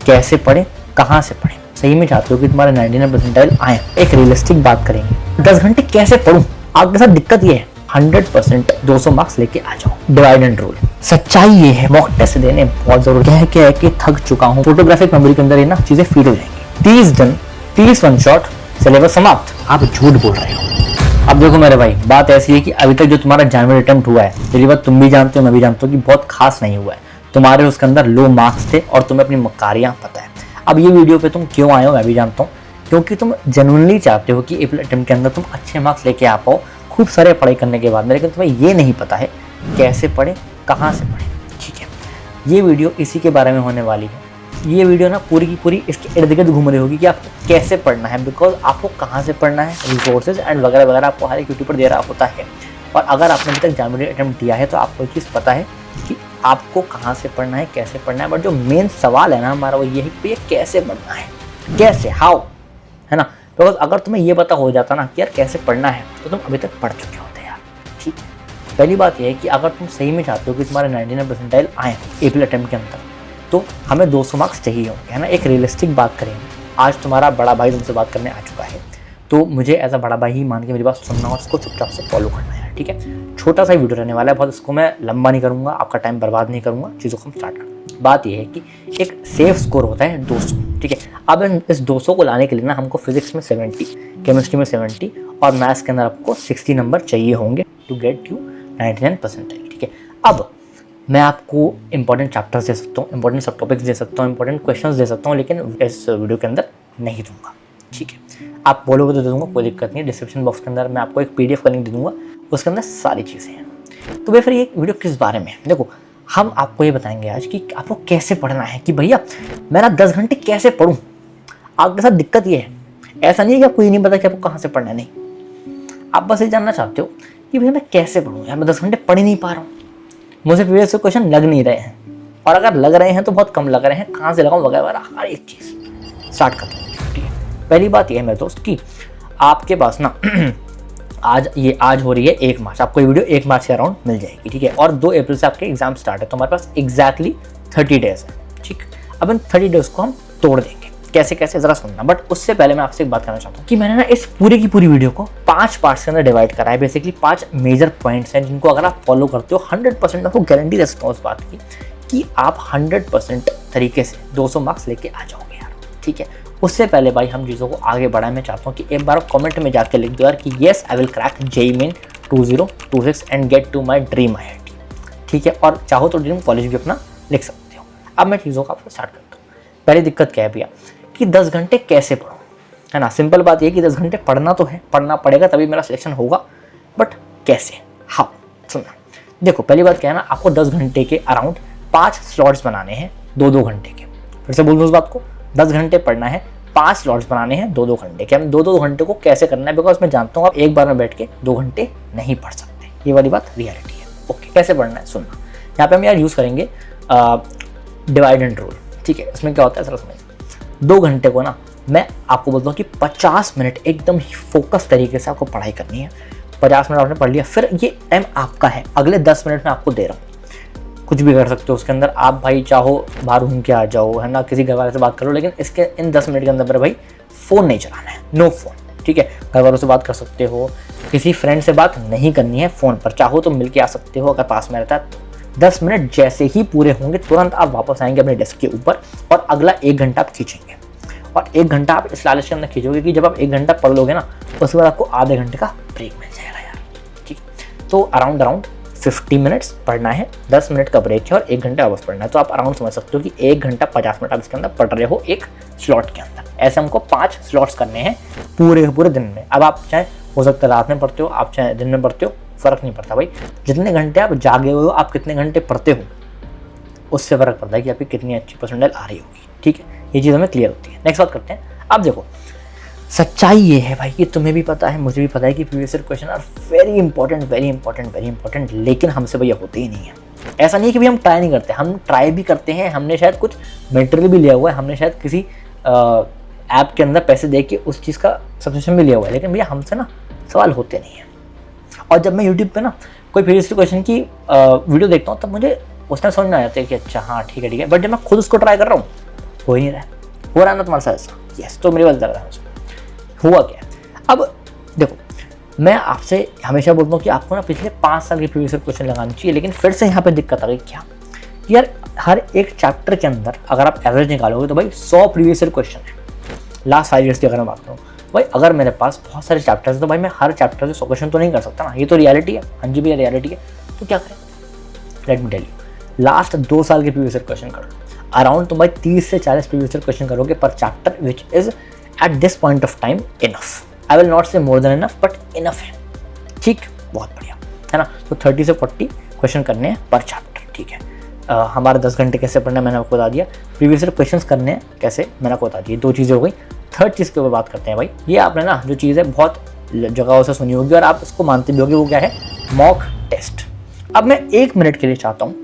कैसे पढ़े, कहाँ से पढ़े। सही में चाहते हो कि तुम्हारे 99 परसेंटाइल आए, एक रियलिस्टिक बात करेंगे। 10 घंटे कैसे पढ़ूं, आपके साथ दिक्कत ये है 100% 200 मार्क्स लेके आ जाओ। Divide and rule. सच्चाई ये है, मॉक टेस्ट देने बहुत जरूरी है। क्या है कि थक चुका हूँ, फोटोग्राफिक मेमोरी के अंदर ये ना चीजें फीड हो जाएंगी। 30 दिन 30 वन शॉट, सिलेबस समाप्त। आप झूठ बोल रहे हो। अब देखो मेरे भाई, बात ऐसी है कि अभी तक जो तुम्हारा जनवरी अटेम्प्ट हुआ है, तेरी बात तुम भी जानते हो, मैं भी जानता हूँ कि बहुत खास नहीं हुआ है। तुम्हारे उसके अंदर लो मार्क्स थे और तुम्हें अपनी मक्कारियां पता है। अब ये वीडियो पे तुम क्यों आए हो मैं भी जानता हूँ, क्योंकि तुम जेन्युइनली चाहते हो कि एप्रिल अटेम्प्ट के अंदर तुम अच्छे मार्क्स लेके आ पाओ खूब सारे पढ़ाई करने के बाद में, लेकिन तुम्हें ये नहीं पता है कैसे पढ़े, कहाँ से पढ़े। ठीक है, ये वीडियो इसी के बारे में होने वाली है। ये वीडियो ना पूरी की पूरी इसके इर्द गिर्द घूम रही होगी कि आपको कैसे पढ़ना है, बिकॉज आपको कहाँ से पढ़ना है, रिसोर्सेज एंड वगैरह वगैरह आपको हर एक यूट्यूब पर दे रहा होता है। और अगर आपने अभी तक जनवरी अटेम्प्ट दिया है तो आपको एक चीज़ पता है कि आपको कहाँ से पढ़ना है, कैसे पढ़ना है। बट जो मेन सवाल है ना हमारा वो ये है कि ये कैसे पढ़ना है, कैसे, हाउ, है ना। बिकॉज अगर तुम्हें ये पता हो जाता ना कि यार कैसे पढ़ना है तो तुम अभी तक पढ़ चुके होते यार। ठीक है, पहली बात यह है कि अगर तुम सही में चाहते हो कि तुम्हारे 99 परसेंटाइल आए एप्रिल अटेम्प्ट के अंदर, तो हमें 200 मार्क्स चाहिए होंगे, है ना। एक रियलिस्टिक बात करेंगे। आज तुम्हारा बड़ा भाई तुमसे बात करने आ चुका है, तो मुझे एज अ बड़ा भाई ही मान के मेरी बात सुनना और उसको चुपचाप से फॉलो करना है। ठीक है, छोटा सा वीडियो रहने वाला है, बहुत इसको मैं लंबा नहीं करूँगा, आपका टाइम बर्बाद नहीं करूँगा, चीज़ों को हम स्टार्ट करते हैं। बात यह है कि एक सेफ स्कोर होता है 200। ठीक है, अब इस 200 को लाने के लिए ना हमको फिजिक्स में 70, केमिस्ट्री में 70 और मैथ्स के अंदर आपको 60 नंबर चाहिए होंगे टू गेट यू 99 परसेंटाइल। ठीक है, अब मैं आपको इंपॉर्टेंट चैप्टर्स दे सकता हूँ, इंपॉर्टेंट सब टॉपिक्स दे सकता हूँ, इंपॉर्टेंट क्वेश्चंस दे सकता हूँ, लेकिन इस वीडियो के अंदर नहीं दूंगा। ठीक है, आप बोलोगे तो दे दूंगा, कोई दिक्कत नहीं है। डिस्क्रिप्शन बॉक्स के अंदर मैं आपको एक PDF का लिंक दे दूंगा, उसके अंदर सारी चीज़ें हैं। तो भाई फिर ये वीडियो किस बारे में है, देखो हम आपको ये बताएंगे आज कि आपको कैसे पढ़ना है। कि भैया मैं ना 10 घंटे कैसे पढ़ूँ। आपके साथ दिक्कत ये है, ऐसा नहीं है कि आपको ये नहीं पता कि आपको कहाँ से पढ़ना है, नहीं, आप बस ये जानना चाहते हो कि भैया मैं कैसे पढ़ूँ यार, मैं 10 घंटे पढ़ ही नहीं पा रहा हूँ, मुझे प्रीवियस क्वेश्चन लग नहीं रहे हैं, और अगर लग रहे हैं तो बहुत कम लग रहे हैं, कहाँ से लगाऊं वगैरह वगैरह हर एक चीज़ स्टार्ट करते हैं। ठीक है, पहली बात यह है मेरे दोस्त कि आपके पास ना आज हो रही है 1 मार्च, आपको ये वीडियो 1 मार्च के अराउंड मिल जाएगी। ठीक है, और 2 अप्रैल से आपके एग्जाम स्टार्ट है, तो हमारे पास एग्जैक्टली 30 डेज है। ठीक, अब इन 30 डेज को हम तोड़ देंगे, कैसे कैसे जरा सुनना। बट उससे पहले मैं आपसे एक बात करना चाहता हूँ कि मैंने ना इस पूरी की पूरी वीडियो को 5 पार्ट्स के अंदर डिवाइड करा है। बेसिकली 5 मेजर पॉइंट्स हैं जिनको अगर आप फॉलो करते हो 100% आपको गारंटी दे सकता हूँ उस बात की कि आप 100% तरीके से 200 मार्क्स लेके आ जाओगे यार। ठीक है, उससे पहले भाई हम चीज़ों को आगे बढ़ाएं, मैं चाहता हूँ कि एक बार कमेंट में जाकर लिख दो यार कि yes I will crack JEE Main 2026 and get to my dream IIT। ठीक है, और चाहो तो ड्रीम कॉलेज भी अपना लिख सकते हो। अब मैं चीज़ों को आपको स्टार्ट करता हूँ। पहली दिक्कत क्या है भैया कि 10 घंटे कैसे पढ़ूं, है ना। सिंपल बात ये कि 10 घंटे पढ़ना तो है, पढ़ना पड़ेगा तभी मेरा सिलेक्शन होगा, बट कैसे, हाउ, सुनना। देखो पहली बात क्या है ना, आपको 10 घंटे के अराउंड 5 स्लॉट्स बनाने हैं 2-2 घंटे के। फिर से बोल दूँ उस बात को, 10 घंटे पढ़ना है, 5 स्लॉट्स बनाने हैं 2-2 घंटे के। हम 2-2 घंटे को कैसे करना है, बिकॉज मैं जानता हूँ आप एक बार में बैठ के 2 घंटे नहीं पढ़ सकते, ये वाली बात रियलिटी है। ओके, कैसे पढ़ना है सुनना। यहाँ पे हम यार यूज़ करेंगे डिवाइड एंड रूल। ठीक है, इसमें क्या होता है सर, उसमें 2 घंटे को ना मैं आपको बोलता हूँ कि 50 मिनट एकदम ही फोकस तरीके से आपको पढ़ाई करनी है। 50 मिनट आपने पढ़ लिया, फिर ये टाइम आपका है, अगले 10 मिनट में आपको दे रहा हूँ। कुछ भी कर सकते हो उसके अंदर, आप भाई चाहो बाहर घूम के आ जाओ, है ना, किसी घर वाले से बात करो, लेकिन इसके इन 10 मिनट के अंदर भाई फ़ोन नहीं चलाना है, नो फोन। ठीक है, घर वालों से बात कर सकते हो, किसी फ्रेंड से बात नहीं करनी है फ़ोन पर, चाहो तो मिल के आ सकते हो अगर पास में रहता है तो। 10 मिनट जैसे ही पूरे होंगे तुरंत आप वापस आएंगे अपने डेस्क के ऊपर और अगला 1 घंटा आप खींचेंगे। और 1 घंटा आप इस लालच के अंदर खींचोगे कि जब आप 1 घंटा पढ़ लोगे ना उसके बाद आपको आधे घंटे का ब्रेक मिल जाएगा यार। ठीक, तो अराउंड 50 मिनट्स पढ़ना है, 10 मिनट का ब्रेक है और 1 घंटा वापस पढ़ना है। तो आप अराउंड समझ सकते हो कि 1 घंटा 50 मिनट आप इसके अंदर पढ़ रहे हो एक स्लॉट के अंदर। ऐसे हमको 5 स्लॉट्स करने हैं पूरे दिन में। अब आप चाहे हो सकता है रात में पढ़ते हो, आप चाहे दिन में पढ़ते हो, फ़र्क नहीं पड़ता भाई। जितने घंटे आप जागे हुए हो, आप कितने घंटे पढ़ते हो, उससे फ़र्क पड़ता है कि आपकी कितनी अच्छी परसेंटाइल आ रही होगी। ठीक है, ये चीज़ हमें क्लियर होती है। नेक्स्ट बात करते हैं। अब देखो सच्चाई ये है भाई कि तुम्हें भी पता है, मुझे भी पता है कि previous year question are very important, लेकिन हमसे भैया होते ही नहीं है। ऐसा नहीं है कि भैया हम ट्राई नहीं करते, हम ट्राई भी करते हैं, हमने शायद कुछ मटेरियल भी लिया हुआ है, हमने शायद किसी ऐप के अंदर पैसे दे के उस चीज़ का सब्सक्रिप्शन भी लिया हुआ है, लेकिन भैया हमसे ना सवाल होते नहीं हैं। और जब मैं यूट्यूब पे ना कोई प्रीवियस क्वेश्चन की वीडियो देखता हूँ तब मुझे उस टाइम समझ में आ जाता है कि अच्छा हाँ ठीक है, बट जब मैं खुद उसको ट्राई कर रहा हूँ हो ही नहीं रहा है। हो रहा है ना तुम्हारे साथ ऐसा? यस, तो मेरी बात ज़्यादा हुआ क्या है। अब देखो, मैं आपसे हमेशा बोलता हूँ कि आपको ना पिछले 5 साल के प्रीवियस ईयर क्वेश्चन लगाने चाहिए, लेकिन फिर से यहाँ पे दिक्कत आ गई। क्या यार, हर एक चैप्टर के अंदर अगर आप एवरेज निकालोगे तो भाई 100 प्रीवियस ईयर क्वेश्चन है लास्ट 5 ईयर्स की। अगर मैं बात करूँ भाई, अगर मेरे पास बहुत सारे चैप्टर्स हैं तो भाई मैं हर चैप्टर से 100 क्वेश्चन तो नहीं कर सकता ना, ये तो रियलिटी है। हाँ जी भैया, रियलिटी है। तो क्या करें, let me tell you, last 2 साल के प्रीवियस ईयर क्वेश्चन करो अराउंड, तो भाई 30 से 40 प्रीवियस ईयर क्वेश्चन करोगे पर chapter, which is at this point of time enough. I will not say more than enough, but enough है। ठीक, बहुत बढ़िया है ना। तो 30 से 40 क्वेश्चन करने हैं पर चैप्टर। ठीक है, हमारे 10 घंटे कैसे पढ़ना है मैंने आपको बता दिया, प्रीवियस ईयर क्वेश्चंस करने हैं कैसे मैंने आपको बता दिया। 2 चीज़ें हो गई। थर्ड चीज़ के ऊपर बात करते हैं भाई। ये आपने ना जो चीज़ है बहुत जगहों से सुनी होगी और आप इसको मानते भी होगे, वो क्या है, मॉक टेस्ट। अब मैं 1 मिनट के लिए चाहता हूँ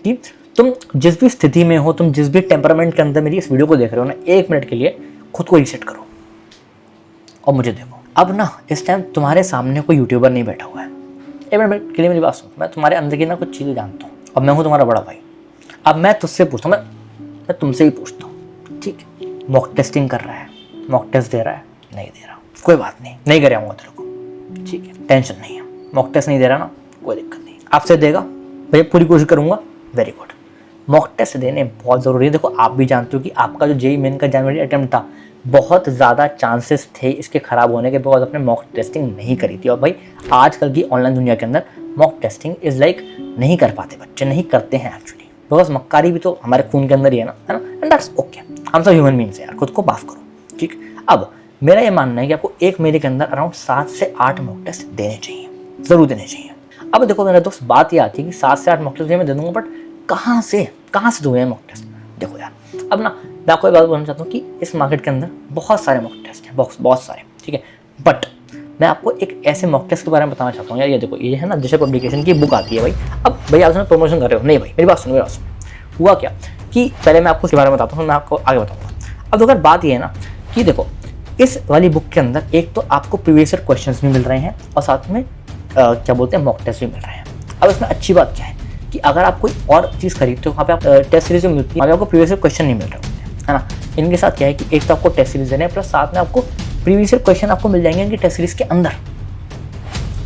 कि तुम जिस भी स्थिति में हो, तुम जिस भी टेम्परामेंट के अंदर मेरी इस वीडियो को देख रहे हो ना, 1 मिनट के लिए खुद को रीसेट करो और मुझे देखो। अब ना इस टाइम तुम्हारे सामने कोई यूट्यूबर नहीं बैठा हुआ है। 1 मिनट के लिए मेरी बात सुनो। मैं तुम्हारे अंदर की ना कुछ चीज़ें जानता हूँ। अब मैं हूँ तुम्हारा बड़ा भाई। अब मैं तुझसे पूछता हूँ, मैं तुमसे ही पूछता हूँ, ठीक है, मॉक टेस्टिंग कर रहा है, मॉक टेस्ट दे रहा है, नहीं दे रहा, कोई बात नहीं कर आऊँगा तेरे को, ठीक है, टेंशन नहीं है। मॉक टेस्ट नहीं दे रहा ना, कोई दिक्कत नहीं, आपसे देगा भैया, पूरी कोशिश करूँगा, वेरी गुड। मॉक टेस्ट देने बहुत ज़रूरी है। देखो, आप भी जानते हो कि आपका जो जेईई मेन का जनवरी अटेम्प्ट था, बहुत ज़्यादा चांसेस थे इसके ख़राब होने के, बिकॉज आपने मॉक टेस्टिंग नहीं करी थी। और भाई आजकल की ऑनलाइन दुनिया के अंदर मॉक टेस्टिंग इज़ लाइक नहीं कर पाते बच्चे, नहीं करते हैं एक्चुअली, बिकॉज मक्कारी भी तो हमारे खून के अंदर ही है ना, एंड दैट्स ओके। हम सब ह्यूमन बीइंग्स हैं यार, खुद को माफ़ करो, ठीक। अब मेरा ये मानना है कि आपको 1 महीने के अंदर अराउंड 7 से 8 मॉक टेस्ट देने चाहिए, ज़रूर देने चाहिए। अब देखो मेरा दोस्त, बात ये आती है कि 7 से 8 मॉक टेस्ट मैं दे दूँगा, बट कहाँ से दूँगा मॉक टेस्ट? देखो यार, अब ना मैं आपको एक बात बोलना चाहता हूँ कि इस मार्केट के अंदर बहुत सारे मॉक टेस्ट हैं, बहुत सारे, ठीक है, बट मैं आपको एक ऐसे मॉक टेस्ट के बारे में बताना चाहता हूँ यार। ये देखो, ये है ना दिशा पब्लिकेशन की बुक आती है भाई। अब भाई आप उसमें प्रमोशन कर रहे हो, नहीं भाई मेरी बात सुनो। हुआ क्या कि पहले मैं आपको इसके बारे में बताता हूँ, मैं आपको आगे बताऊँगा। अब अगर बात ये है ना कि देखो, इस वाली बुक के अंदर एक तो आपको प्रीवियस ईयर क्वेश्चंस भी मिल रहे हैं और साथ में क्या बोलते हैं, मॉक टेस्ट भी मिल रहे हैं। अब इसमें अच्छी बात क्या है कि अगर आप कोई और चीज़ खरीदते हो, वहाँ पे आप टेस्ट सीरीज में मिलती है, आपको प्रीवियस ईयर क्वेश्चन नहीं मिल रहे होते हैं, है ना। इनके साथ क्या है कि एक तो आपको टेस्ट सीरीज देने हैं, प्लस साथ में आपको प्रीवियस ईयर क्वेश्चन आपको मिल जाएंगे इनकी टेस्ट सीरीज के अंदर,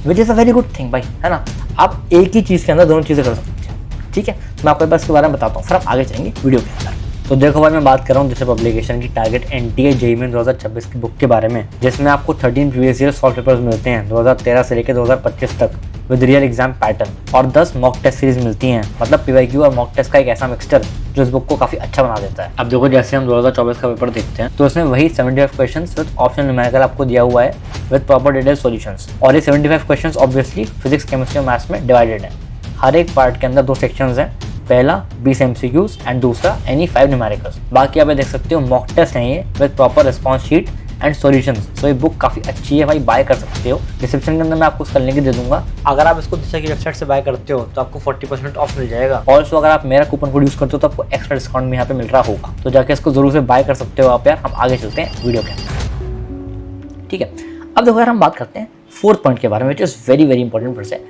which is a very good thing भाई, है ना। आप एक ही चीज़ के अंदर दोनों चीज़ें कर सकते हैं, ठीक है। मैं आपको बस इसके बारे में बताता हूँ, फिर आप आगे चलेंगे वीडियो के अंदर। तो देखो भाई, मैं बात कर रहा हूँ दिशा पब्लिकेशन की टारगेट एनटीए जेईई मेन 2026 की बुक के बारे में, जिसमें आपको 13 प्रीवियस ईयर सॉल्व पेपर्स मिलते हैं 2013 से लेकर 2025 तक विद रियल एग्जाम पैटर्न, और 10 मॉक टेस्ट सीरीज मिलती हैं। मतलब पीवाईक्यू और मॉक टेस्ट का एक ऐसा मिक्सचर जो इस बुक को काफी अच्छा बना देता है। अब देखो, जैसे हम 2024 का पेपर देखते हैं तो इसमें वही 75 क्वेश्चंस विद ऑप्शनल न्यूमेरिकल आपको दिया हुआ है विद प्रॉपर डिटेल सॉल्यूशंस, और ये 75 क्वेश्चंस ऑब्वियसली फिजिक्स, केमिस्ट्री और मैथ्स में डिवाइडेड है। हर एक पार्ट के अंदर 2 सेक्शंस हैं, पहला 20 MCQs एंड दूसरा एनी 5 न्यूमेरिकल्स। बाकी आप देख सकते हो मॉक टेस्ट है ये with proper response sheet and solutions. तो ये बुक काफ़ी अच्छी है भाई, बाय कर सकते हो। डिस्क्रिप्शन के अंदर मैं आपको उसका लिंक दे दूंगा। अगर आप इसको दिशा की वेबसाइट से बाय करते हो तो आपको 40% ऑफ मिल जाएगा। ऑल्सो अगर आप मेरा कूपन कोड यूज़ करते हो तो आपको एक्स्ट्रा डिस्काउंट भी यहाँ पे मिल रहा होगा, तो जाके इसको जरूर से बाय कर सकते हो आप यार। हम आगे चलते हैं वीडियो के अंदर, ठीक है। अब देखो यार, हम बात करते हैं 4th पॉइंट के बारे में, which is very very important फिर से,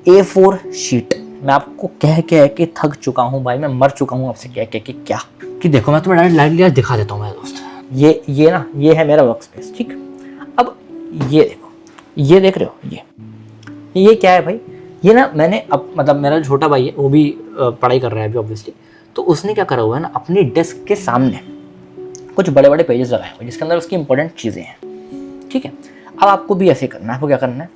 A4 शीट। मैं आपको कह के थक चुका हूँ भाई, मैं मर चुका हूँ आपसे कह के क्या कि देखो, मैं तुम्हें डायरेक्ट दिखा देता हूँ मेरे दोस्त। ये ना, ये है मेरा वर्क स्पेस, ठीक। अब ये देखो, ये देख रहे हो, ये क्या है भाई? ये ना मैंने अब मतलब मेरा जो छोटा भाई है वो भी पढ़ाई कर रहा है अभी ऑब्वियसली, तो उसने क्या करा हुआ है ना, अपनी डेस्क के सामने कुछ बड़े बड़े पेजेस लगाए हुए जिसके अंदर उसकी इंपॉर्टेंट चीज़ें हैं, ठीक है। अब आपको भी ऐसे करना है। आपको क्या करना है,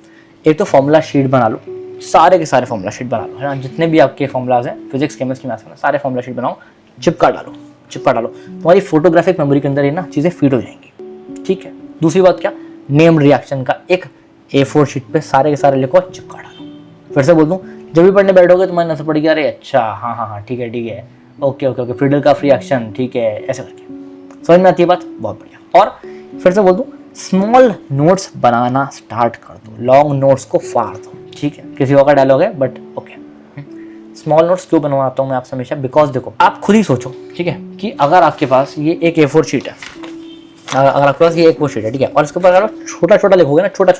एक तो फॉर्मूला शीट बना लो, सारे के सारे फॉर्मूला शीट बना लो, है ना। जितने भी आपके फॉर्मूलाज हैं फिजिक्स, केमिस्ट्री, मैथ्स में, सारे फॉर्मूला शीट बनाओ, चिपका डालो। तुम्हारी फोटोग्राफिक मेमोरी के अंदर ये ना चीज़ें फीड हो जाएंगी, ठीक है। दूसरी बात क्या, नेम रिएक्शन का एक A4 शीट पे सारे के सारे लिखो, चिपका डालो। फिर से बोल दूँ, जब भी पढ़ने बैठोगे तुम्हारी नजर पड़ेगी, अरे अच्छा हाँ, ठीक है, ओके, फ्रीडल का फ्री एक्शन, ठीक है, ऐसे करके समझ में आती है बात, बहुत बढ़िया। और फिर से बोल दूँ, स्मॉल नोट्स बनाना स्टार्ट कर दो, लॉन्ग नोट्स को फाड़ दो, ठीक है। किसी और का डायलॉग है बट ओके। स्मॉल नोट्स क्यों बनवाता हूँ मैं आपसे हमेशा, बिकॉज देखो, आप खुद ही सोचो, ठीक है, कि अगर आपके पास ये एक A4 शीट है, अगर आपके पास ये A4 शीट है, ठीक है, और इसके ऊपर अगर आप छोटा लिखोगे ना, छोटा,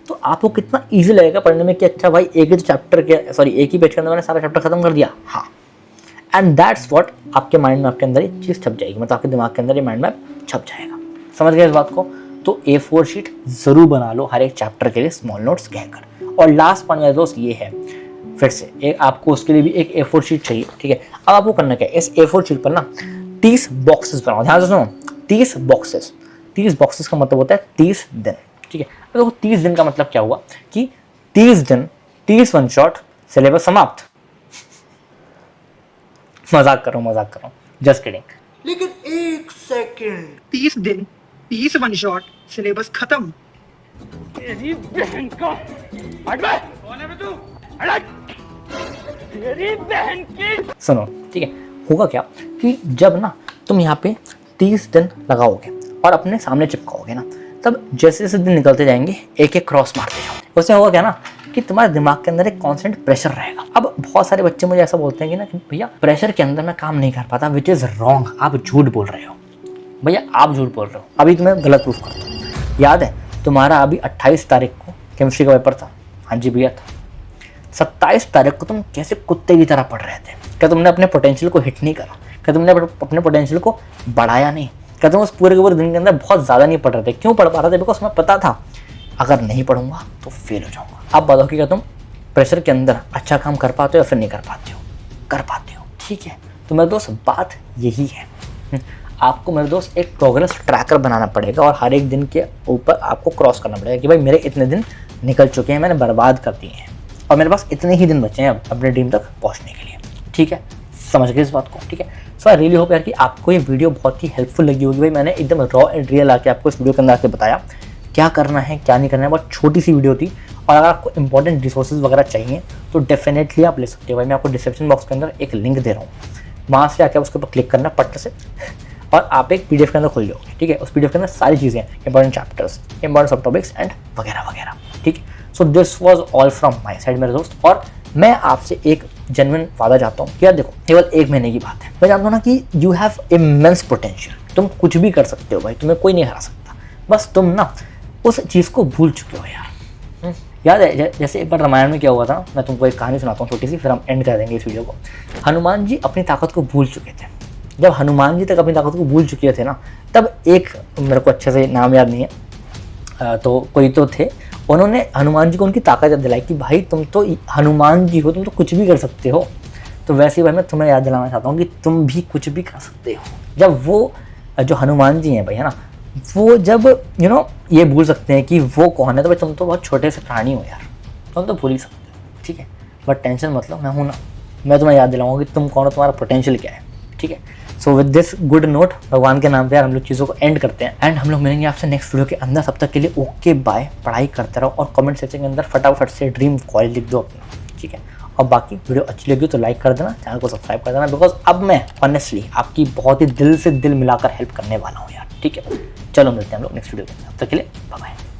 तो आपको कितना ईजी लगेगा पढ़ने में कि अच्छा भाई, एक ही चैप्टर के एक ही पेज के अंदर मैंने सारा चैप्टर खत्म कर दिया। हाँ, एंड दैट्स व्हाट आपके माइंड में, आपके अंदर ये चीज़ छप जाएगी, मतलब आपके दिमाग के अंदर ये माइंड मैप छप जाएगा। समझ गए इस बात को? तो A4 शीट ज़रूर बना लो हर एक चैप्टर के लिए स्मॉल नोट्स कहकर। और लास्ट पॉइंट मेरे दोस्त ये है, फिर से एक आपको उसके लिए भी एक A4 शीट चाहिए, ठीक है। अब आपको करना क्या है, इस A4 शीट पर ना 30 बॉक्सेस बनाओ। ध्यान से सुनो, 30 बॉक्सेस। 30 बॉक्सेस का मतलब होता है 30 दिन, ठीक है। तो 30 दिन का मतलब क्या हुआ कि 30 दिन 30 वन शॉट, सिलेबस समाप्त। मजाक कर रहा हूँ, जस्ट किडिंग। लेकिन एक सेकंड, 30 दिन 30 वन शॉट, सिलेबस खत्म। तेरी बहन का हट बे, कौन है बे तू? हट, तेरी बहन की। सुनो, ठीक है। होगा क्या कि जब ना तुम यहाँ पे 30 दिन लगाओगे और अपने सामने चिपकाओगे ना, तब जैसे जैसे दिन निकलते जाएंगे एक एक क्रॉस मारते जाओगे। उससे होगा क्या ना कि तुम्हारे दिमाग के अंदर एक कांस्टेंट प्रेशर रहेगा। अब बहुत सारे बच्चे मुझे ऐसा बोलते हैं कि ना कि भैया प्रेशर के अंदर मैं काम नहीं कर पाता, विच इज़ रॉन्ग। आप झूठ बोल रहे हो भैया, आप झूठ बोल रहे हो। अभी तुम्हें गलत प्रूफ करता हूँ। याद है तुम्हारा अभी 28 तारीख को केमिस्ट्री का पेपर था? हाँ जी भैया था। 27 तारीख को तुम कैसे कुत्ते की तरह पढ़ रहे थे? क्या तुमने अपने पोटेंशियल को हिट नहीं करा? क्या तुमने अपने पोटेंशियल को बढ़ाया नहीं? क्या तुम उस पूरे के पूरे दिन के अंदर बहुत ज़्यादा नहीं पढ़ रहे थे? क्यों पढ़ पा रहे थे? बिकॉज तुम्हें पता था अगर नहीं पढ़ूंगा तो फेल हो जाऊंगा। अब बताओ कि क्या तुम प्रेशर के अंदर अच्छा काम कर पाते हो या फिर नहीं कर पाते हो? कर पाते हो, ठीक है। तो मेरे दोस्त बात यही है, आपको मेरे दोस्त एक प्रोग्रेस ट्रैकर बनाना पड़ेगा और हर एक दिन के ऊपर आपको क्रॉस करना पड़ेगा कि भाई मेरे इतने दिन निकल चुके हैं, मैंने बर्बाद कर दिए हैं और मेरे पास इतने ही दिन बचे हैं अपने ड्रीम तक पहुंचने के लिए, ठीक है। समझ गए इस बात को, ठीक है। सो आई रियली होप यार कि आपको ये वीडियो बहुत ही हेल्पफुल लगी होगी। भाई मैंने एकदम रॉ एंड रियल आके आपको इस वीडियो के अंदर आके बताया क्या करना है क्या नहीं करना है। बहुत छोटी सी वीडियो थी और अगर आपको इंपॉर्टेंट रिसोर्सेज वगैरह चाहिए तो डेफिनेटली आप ले सकते हो। भाई मैं आपको डिस्क्रिप्शन बॉक्स के अंदर एक लिंक दे रहा हूँ, वहाँ से आके उसके ऊपर क्लिक करना पट से और आप एक PDF के अंदर खुल जाओगे, ठीक है। उस PDF के अंदर सारी चीज़ें, इंपॉर्टेंट चैप्टर्स, इंपॉर्टेंट सब टॉपिक्स एंड वगैरह वगैरह, ठीक है। So this was all from my side मेरे दोस्त। और मैं आपसे एक जेन्युइन वादा चाहता हूँ कि यार देखो केवल 1 महीने की बात है। मैं जानता हूँ ना कि यू हैव इमेंस पोटेंशियल, तुम कुछ भी कर सकते हो भाई, तुम्हें कोई नहीं हरा सकता। बस तुम ना उस चीज़ को भूल चुके हो यार। याद है जैसे एक बार रामायण में क्या हुआ था, मैं तुमको एक कहानी सुनाता हूँ छोटी सी, फिर हम एंड कर देंगे इस वीडियो को। हनुमान जी अपनी ताकत को भूल चुके थे। जब हनुमान जी तक अपनी ताकत को भूल चुके थे ना, तब एक, मेरे को अच्छे से नाम याद नहीं है, तो कोई तो थे, उन्होंने हनुमान जी को उनकी ताकत याद दिलाई कि भाई तुम तो हनुमान जी हो, तुम तो कुछ भी कर सकते हो। तो वैसे ही भाई मैं तुम्हें याद दिलाना चाहता हूँ कि तुम भी कुछ भी कर सकते हो। जब वो जो हनुमान जी हैं भाई, है ना, वो जब ये भूल सकते हैं कि वो कौन है, तो भाई तुम तो बहुत छोटे से प्राणी हो यार, तुम तो भूल ही सकते हो, ठीक है। बट टेंशन मतलब मैं हूँ ना, मैं तुम्हें याद दिलाऊंगा कि तुम कौन हो, तुम्हारा पोटेंशियल क्या है, ठीक है। So with this good note, भगवान के नाम पे यार हम लोग चीज़ों को एंड करते हैं एंड हम लोग मिलेंगे आपसे नेक्स्ट वीडियो के अंदर। तब तक के लिए ओके बाय, पढ़ाई करते रहो और कमेंट सेक्शन के अंदर फटाफट से ड्रीम कॉलेज लिख दो अपना, ठीक है। और बाकी वीडियो अच्छी लगी तो लाइक कर देना, चैनल को सब्सक्राइब कर देना, बिकॉज अब मैं ऑनेस्टली आपकी बहुत ही दिल से दिल मिलाकर हेल्प करने वाला हूँ यार, ठीक है। चलो मिलते हैं हम लोग नेक्स्ट वीडियो में, तब तक के लिए बाय बाय।